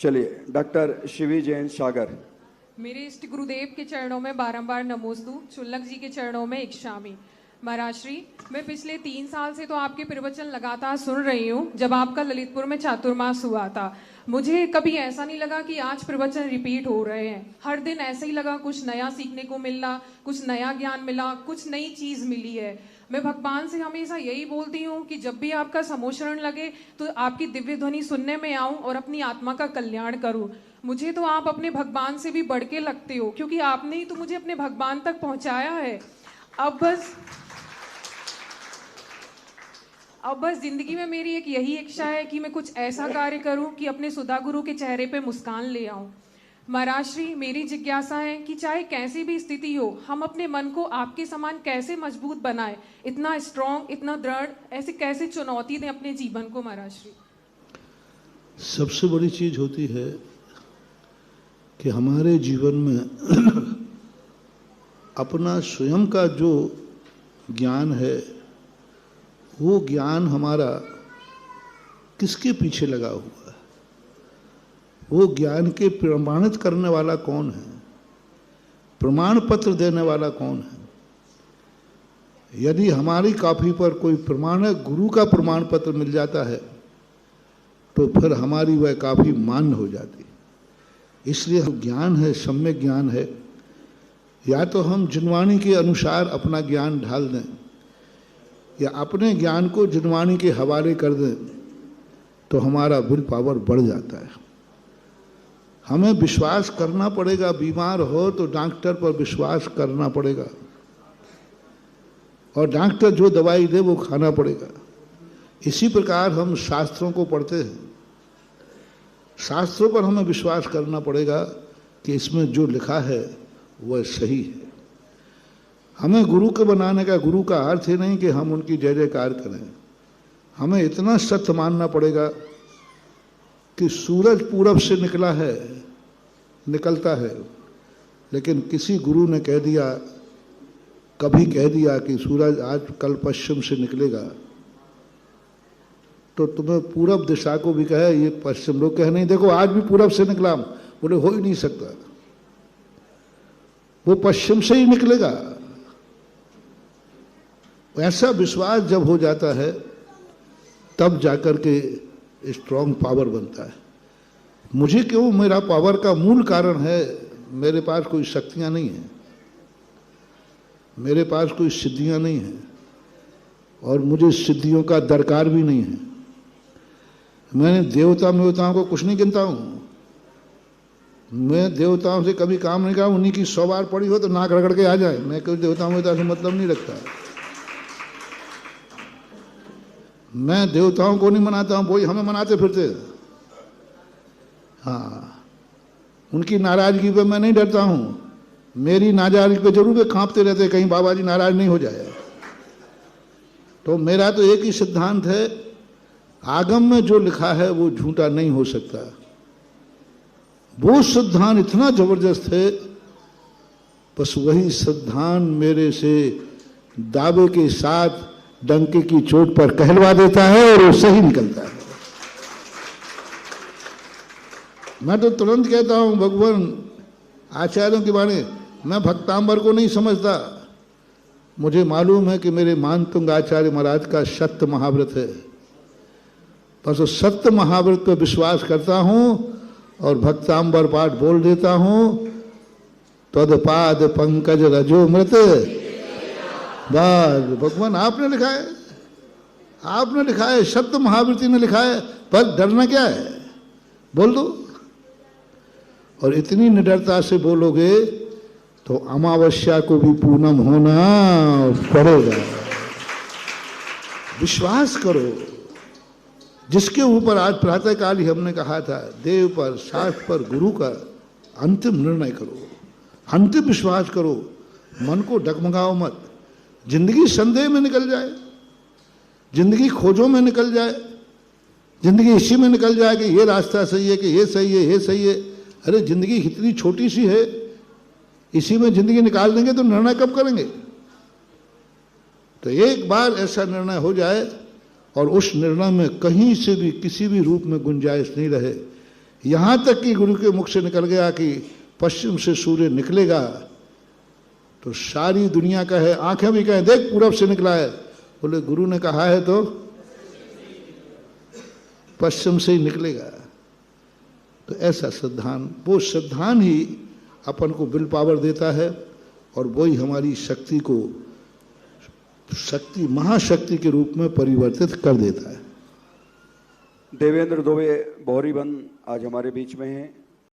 चलिए डॉक्टर शिवी जैन सागर। मेरे इष्ट गुरुदेव के चरणों में बारंबार नमोस्तु, चुल्लक जी के चरणों में इक्षामि। महाराज श्री, मैं पिछले 3 साल से तो आपके प्रवचन लगातार सुन रही हूँ। जब आपका ललितपुर में चातुर्मास हुआ था, मुझे कभी ऐसा नहीं लगा कि आज प्रवचन रिपीट हो रहे हैं। हर दिन ऐसे ही लगा कुछ नया सीखने को मिला, कुछ नया ज्ञान मिला, कुछ नई चीज मिली है। मैं भगवान से हमेशा यही बोलती हूँ कि जब भी आपका समोशरण लगे तो आपकी दिव्य ध्वनि सुनने में आऊं और अपनी आत्मा का कल्याण करूं। मुझे तो आप अपने भगवान से भी बढ़ के लगते हो, क्योंकि आपने ही तो मुझे अपने भगवान तक पहुंचाया है। अब बस जिंदगी में मेरी एक यही इच्छा है कि मैं कुछ ऐसा कार्य करूं कि अपने सुधा गुरु के चेहरे पे मुस्कान ले आऊं। महाराज श्री, मेरी जिज्ञासा है कि चाहे कैसी भी स्थिति हो, हम अपने मन को आपके समान कैसे मजबूत बनाए, इतना स्ट्रांग, इतना दृढ़, ऐसे कैसे चुनौती दें अपने जीवन को। महाराज श्री, सबसे बड़ी चीज होती है कि हमारे जीवन में अपना स्वयं का जो ज्ञान है, वो ज्ञान हमारा किसके पीछे लगा हुआ है, वो ज्ञान के प्रमाणित करने वाला कौन है, प्रमाण पत्र देने वाला कौन है। यदि हमारी कॉपी पर कोई प्रमाणक गुरु का प्रमाण पत्र मिल जाता है तो फिर हमारी वह काफी मान्य हो जाती। इसलिए ज्ञान है, सम्यक ज्ञान है, या तो हम जिनवाणी के अनुसार अपना ज्ञान ढाल दें या अपने ज्ञान को जिनवाणी के हवाले कर दें, तो हमारा विल पावर बढ़ जाता है। हमें विश्वास करना पड़ेगा। बीमार हो तो डॉक्टर पर विश्वास करना पड़ेगा और डॉक्टर जो दवाई दे वो खाना पड़ेगा। इसी प्रकार हम शास्त्रों को पढ़ते हैं, शास्त्रों पर हमें विश्वास करना पड़ेगा कि इसमें जो लिखा है वह सही है। हमें गुरु को बनाने का, गुरु का अर्थ ही नहीं कि हम उनकी जय जयकार करें। हमें इतना सत्य मानना पड़ेगा कि सूरज पूरब से निकलता है, लेकिन किसी गुरु ने कभी कह दिया कि सूरज आज कल पश्चिम से निकलेगा, तो तुम्हें पूरब दिशा को भी कहे ये पश्चिम, लोग कहे नहीं देखो आज भी पूरब से निकला, बोले हो ही नहीं सकता, वो पश्चिम से ही निकलेगा। ऐसा विश्वास जब हो जाता है तब जाकर के स्ट्रॉन्ग पावर बनता है। मुझे क्यों, मेरा पावर का मूल कारण है मेरे पास कोई शक्तियां नहीं हैं, मेरे पास कोई सिद्धियां नहीं हैं और मुझे सिद्धियों का दरकार भी नहीं है। मैंने देवताओं को कुछ नहीं गिनता हूं। मैं देवताओं से कभी काम नहीं करा। उन्हीं की 100 बार पड़ी हो तो नाक रगड़ के आ जाए, मैं कोई देवताओं से मतलब नहीं रखता। मैं देवताओं को नहीं मनाता हूं, वही हमें मनाते फिरते। हाँ, उनकी नाराजगी पे मैं नहीं डरता हूं, मेरी नाराजगी पे जरूर वे कांपते रहते कहीं बाबा जी नाराज नहीं हो जाए। तो मेरा तो एक ही सिद्धांत है, आगम में जो लिखा है वो झूठा नहीं हो सकता। वो सिद्धांत इतना जबरदस्त है, बस वही सिद्धांत मेरे से दावे के साथ डंके की चोट पर कहलवा देता है और वो सही निकलता है। मैं तो तुरंत कहता हूं भगवान आचार्यों के बारे में, मैं भक्तांबर को नहीं समझता। मुझे मालूम है कि मेरे मानतुंग आचार्य महाराज का सत्य महाव्रत है, बस उस सत्य महाव्रत पर विश्वास करता हूं और भक्तांबर पाठ बोल देता हूं। तदपाद पंकज रजो मृत, बस भगवान आपने लिखा है, आपने लिखा है, सत्य महावृत्ति ने लिखा है, पर डरना क्या है, बोल दो। और इतनी निडरता से बोलोगे तो अमावस्या को भी पूनम होना पड़ेगा। विश्वास करो। जिसके ऊपर आज प्रातःकाल ही हमने कहा था, देव पर, शास्त्र पर, गुरु का अंतिम निर्णय करो, अंतिम विश्वास करो, मन को डगमगाओ मत। जिंदगी संदेह में निकल जाए, जिंदगी खोजों में निकल जाए, जिंदगी इसी में निकल जाए कि ये रास्ता सही है, कि ये सही है, ये सही है। अरे जिंदगी इतनी छोटी सी है, इसी में जिंदगी निकाल देंगे तो निर्णय कब करेंगे। तो एक बार ऐसा निर्णय हो जाए और उस निर्णय में कहीं से भी किसी भी रूप में गुंजाइश नहीं रहे यहां तक कि गुरु के मुख से निकल गया कि पश्चिम से सूर्य निकलेगा, तो सारी दुनिया का है, आंखें भी कहें देख पूरब से निकला है, बोले गुरु ने कहा है तो पश्चिम से ही निकलेगा। तो ऐसा श्रद्धान, वो श्रद्धान ही अपन को विल पावर देता है और वही हमारी शक्ति को शक्ति महाशक्ति के रूप में परिवर्तित कर देता है। देवेंद्र दुबे बोहरीबंद आज हमारे बीच में हैं।